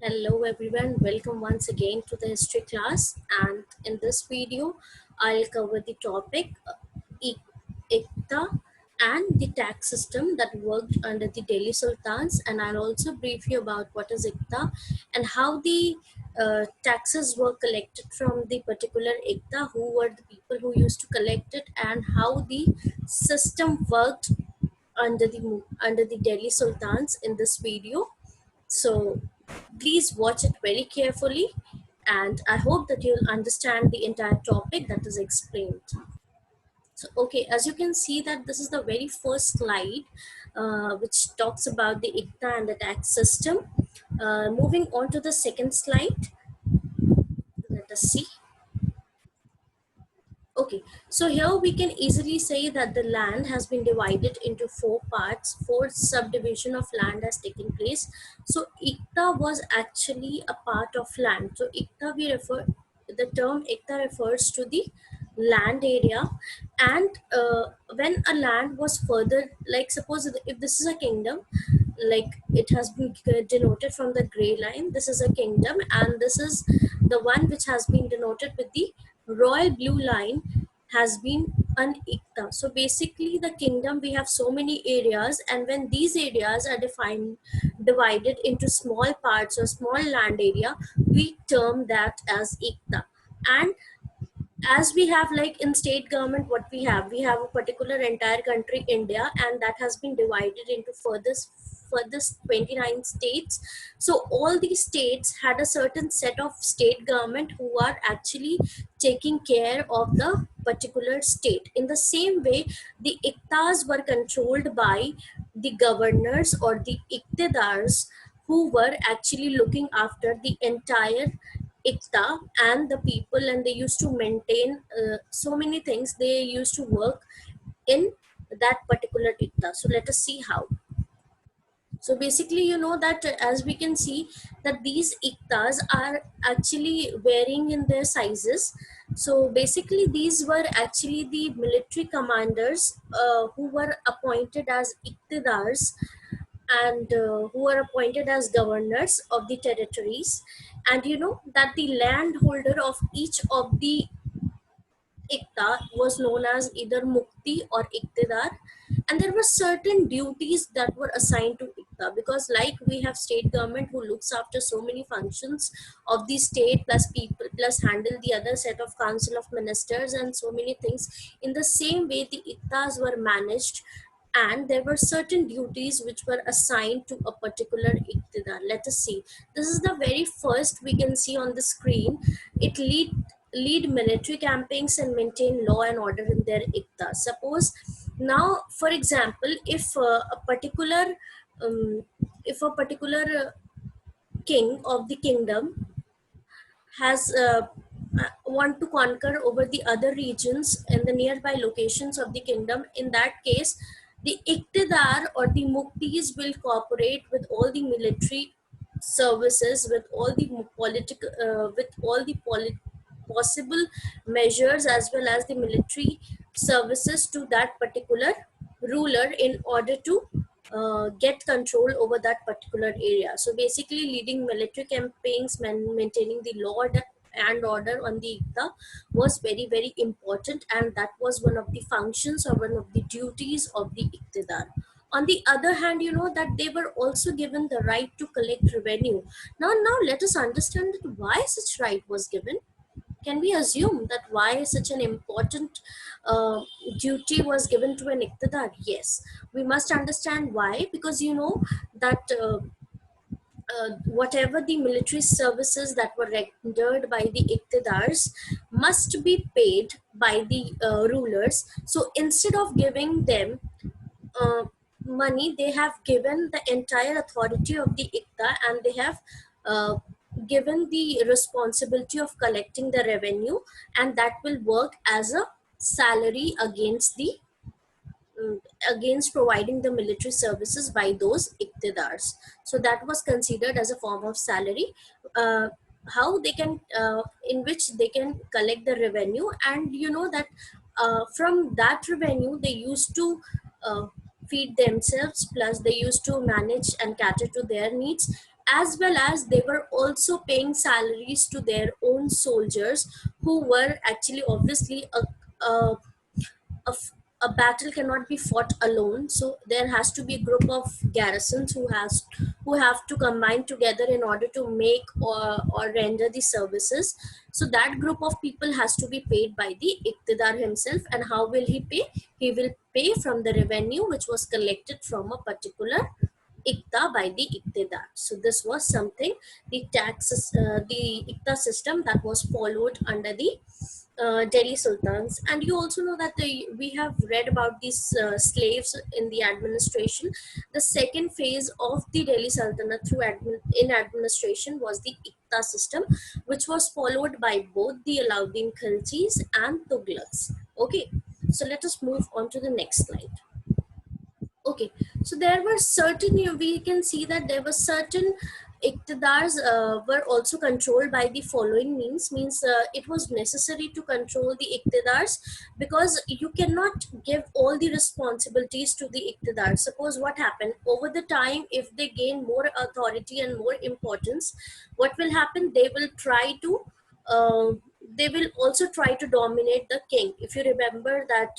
Hello everyone, welcome once again to the history class, and in this video I'll cover the topic ICTA and the tax system that worked under the Delhi Sultans, and I'll also brief you about what is ICTA and how the taxes were collected from the particular ICTA, who were the people who used to collect it, and how the system worked under the Delhi Sultans in this video. So please watch it very carefully, and I hope that you'll understand the entire topic that is explained. So, okay, as you can see that this is the very first slide, which talks about the ICTA and the tax system. Moving on to the second slide, let us see. Okay, so here we can easily say that the land has been divided into four parts. Four subdivision of land has taken place. So ICTA was actually a part of land. So ICTA, the term ICTA refers to the land area, and when a land was further, like suppose if this is a kingdom, like it has been denoted from the gray line, this is a kingdom, and this is the one which has been denoted with the royal blue line has been an ikta. So basically the kingdom, we have so many areas, and when these areas are divided into small parts or small land area, we term that as ikta. And as we have, like in state government, what we have a particular entire country India, and that has been divided into furthest 29 states. So all these states had a certain set of state government who are actually taking care of the particular state. In the same way, the iktas were controlled by the governors or the iktidars, who were actually looking after the entire ICTA and the people, and they used to maintain so many things. They used to work in that particular ICTA. So let us see how. So basically, you know that as we can see that these iktas are actually varying in their sizes. So basically, these were actually the military commanders who were appointed as iktidars, and who are appointed as governors of the territories. And you know that the landholder of each of the ikta was known as either mukti or iktidar, and there were certain duties that were assigned to ikta, because like we have state government who looks after so many functions of the state, plus people, plus handle the other set of council of ministers and so many things. In the same way, the iktas were managed, and there were certain duties which were assigned to a particular iktidar. Let us see. This is the very first we can see on the screen. It lead military campaigns and maintain law and order in their ikta. Suppose now, for example, um, if a particular king of the kingdom has want to conquer over the other regions and the nearby locations of the kingdom, in that case the iktidar or the muktis will cooperate with all the military services, with all the political possible measures, as well as the military services to that particular ruler in order to get control over that particular area. So basically, leading military campaigns, maintaining the law and order on the ICTA was very, very important, and that was one of the functions or one of the duties of the Iqtidar. On the other hand, you know that they were also given the right to collect revenue. Now let us understand that why such right was given. Can we assume that why such an important uh, duty was given to an iqtidar? Yes, we must understand why, because you know that whatever the military services that were rendered by the iqtidars must be paid by the rulers. So instead of giving them uh, money, they have given the entire authority of the ICTA, and they have uh, given the responsibility of collecting the revenue, and that will work as a salary against the mm, against providing the military services by those iqtidars. So that was considered as a form of salary. uh, how they can in which they can collect the revenue, and you know that from that revenue they used to uh, feed themselves, plus they used to manage and cater to their needs. as well as they were also paying salaries to their own soldiers, who were actually obviously a, a battle cannot be fought alone, so there has to be a group of garrisons who have to combine together in order to make or render the services. So that group of people has to be paid by the iqtidar himself. And how will he pay? He will pay from the revenue which was collected from a particular ICTA by the Iqtidar. So this was something, the taxes, the ICTA system that was followed under the Delhi Sultans. And you also know that we have read about these slaves in the administration. The second phase of the Delhi Sultanate in administration was the ICTA system, which was followed by both the Alauddin Khiljis and Tughlaqs. Okay, so let us move on to the next slide. Okay, so there were certain, we can see that there were certain iqtidars were also controlled by the following means it was necessary to control the iqtidars, because you cannot give all the responsibilities to the iqtidar. Suppose what happened over the time, if they gain more authority and more importance, what will happen? They will try to uh, they will also try to dominate the king. If you remember that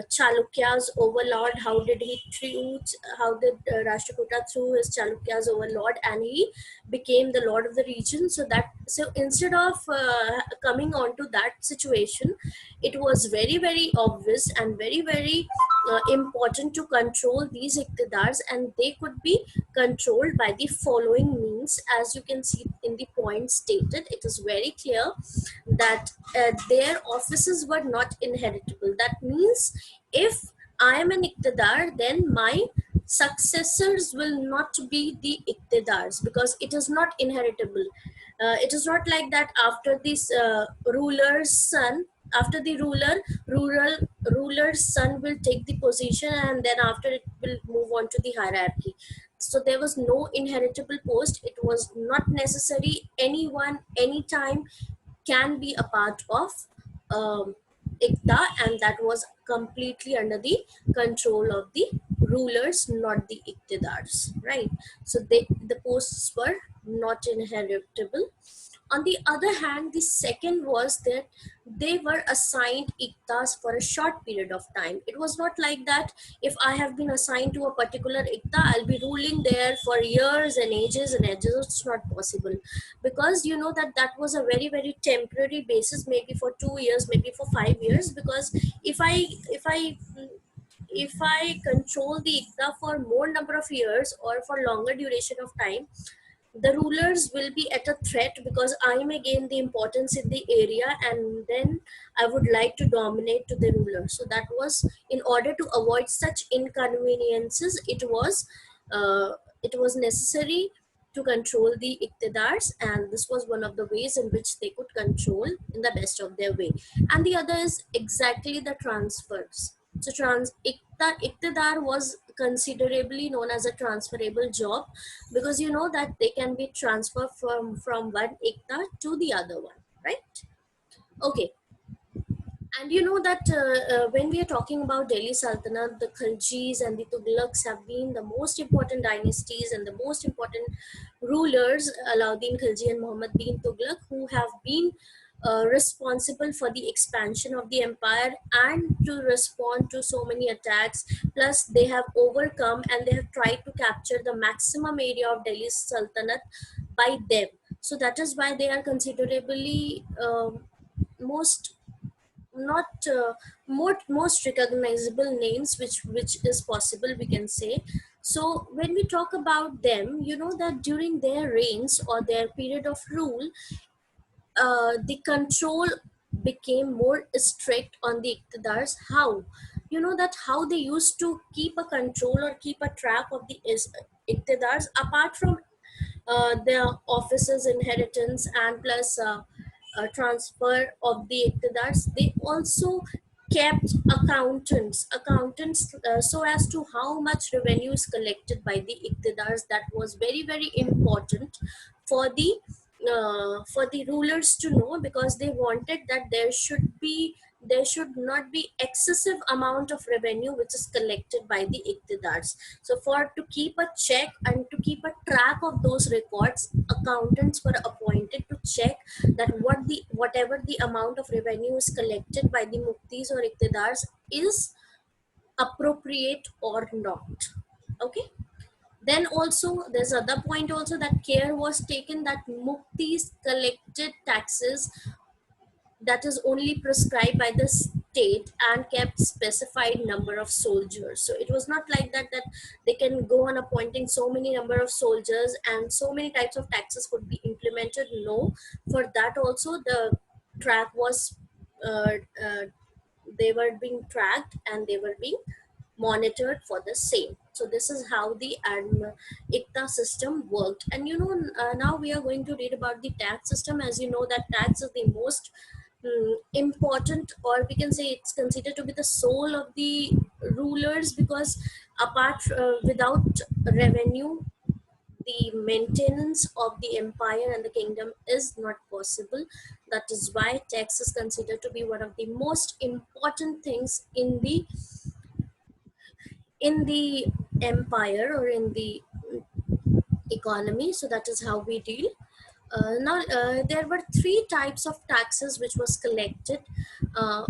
Chalukya's overlord, how did he treat, how did Rashtrakuta threw his Chalukya's overlord and he became the lord of the region. So instead of coming on to that situation, it was very, very obvious and very, very important to control these iqtidars, and they could be controlled by the following means. As you can see in the point stated, it is very clear that their offices were not inheritable. That means if I am an iqtidar, then my successors will not be the iqtidars, because it is not inheritable. It is not like that after this ruler's son, after the ruler's son will take the position, and then after it will move on to the hierarchy. So there was no inheritable post. It was not necessary. Anyone, anytime can be a part of ICTA, and that was completely under the control of the rulers, not the iqtidars, right? So the posts were not inheritable. On the other hand, the second was that they were assigned iktas for a short period of time. It was not like that if I have been assigned to a particular ikta, I'll be ruling there for years and ages and ages. It's not possible, because you know that that was a very, very temporary basis, maybe for 2 years, maybe for 5 years. Because if I control the ikta for more number of years or for longer duration of time, the rulers will be at a threat, because I may gain the importance in the area, and then I would like to dominate to the ruler. So that was, in order to avoid such inconveniences, uh, it was necessary to control the iqtidars, and this was one of the ways in which they could control in the best of their way. And the other is exactly the transfers. So iqtidar was considerably known as a transferable job, because you know that they can be transferred from one ikta to the other one, right? Okay. And you know that when we are talking about Delhi Sultanate, the Khaljis and the Tughlaqs have been the most important dynasties and the most important rulers, Alauddin Khilji and Muhammad bin Tughlaq, who have been responsible for the expansion of the empire and to respond to so many attacks. Plus, they have overcome and they have tried to capture the maximum area of Delhi Sultanate by them. So that is why they are considerably most not most recognizable names which is possible, we can say. So when we talk about them, you know that during their reigns or their period of rule, the control became more strict on the iqtidars. How? You know that how they used to keep a control or keep a track of the iqtidars, apart from their offices inheritance and plus transfer of the iqtidars, they also kept accountants so as to how much revenue is collected by the iqtidars. That was very, very important for the rulers to know, because they wanted that there should be there should not be excessive amount of revenue which is collected by the iqtidars. So for to keep a check and to keep a track of those records, accountants were appointed to check that whatever the amount of revenue is collected by the muftis or iqtidars is appropriate or not. Okay. Then also there's other point also, that care was taken that muktis collected taxes that is only prescribed by the state and kept specified number of soldiers. So it was not like that they can go on appointing so many number of soldiers and so many types of taxes could be implemented. No, for that also the track was uh, uh, they were being tracked and they were being monitored for the same. So this is how the ICTA system worked. And now we are going to read about the tax system. As you know that tax is the most important, or we can say it's considered to be the soul of the rulers, because without revenue, the maintenance of the empire and the kingdom is not possible. That is why tax is considered to be one of the most important things in the empire or in the economy. So that is how we deal. Now there were three types of taxes which was collected. uh,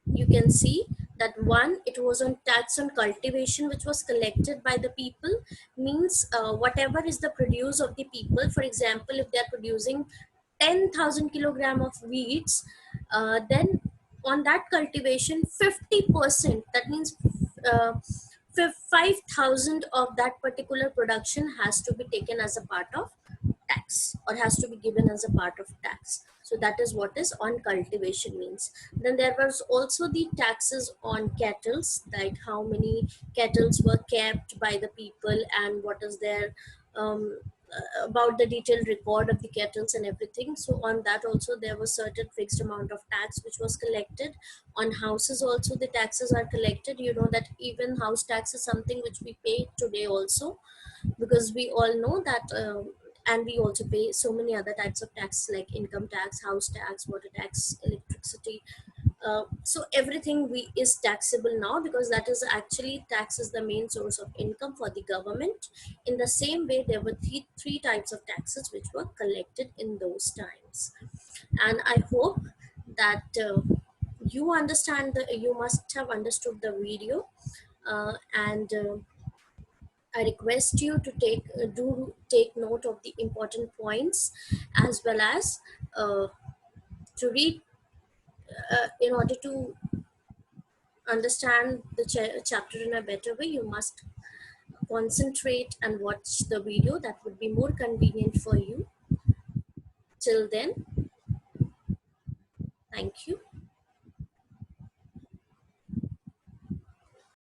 you can see that one, it was on tax on cultivation which was collected by the people. Means whatever is the produce of the people, for example if they are producing 10,000 kilogram of wheats, then on that cultivation 50%, that means uh, 5,000 of that particular production has to be taken as a part of tax, or has to be given as a part of tax. So that is what is on cultivation means. Then there was also the taxes on cattles, like how many cattles were kept by the people and what is their about the detailed record of the cattles and everything. So on that also there was certain fixed amount of tax which was collected. On houses also the taxes are collected. You know that even house tax is something which we pay today also, because we all know that and we also pay so many other types of tax like income tax, house tax, water tax, electricity. So everything we is taxable now, because that is actually tax is the main source of income for the government. In the same way there were three types of taxes which were collected in those times. And I hope that you understand you must have understood the video. And I request you to take note of the important points, as well as to read in order to understand the chapter in a better way. You must concentrate and watch the video. That would be more convenient for you. Till then, thank you.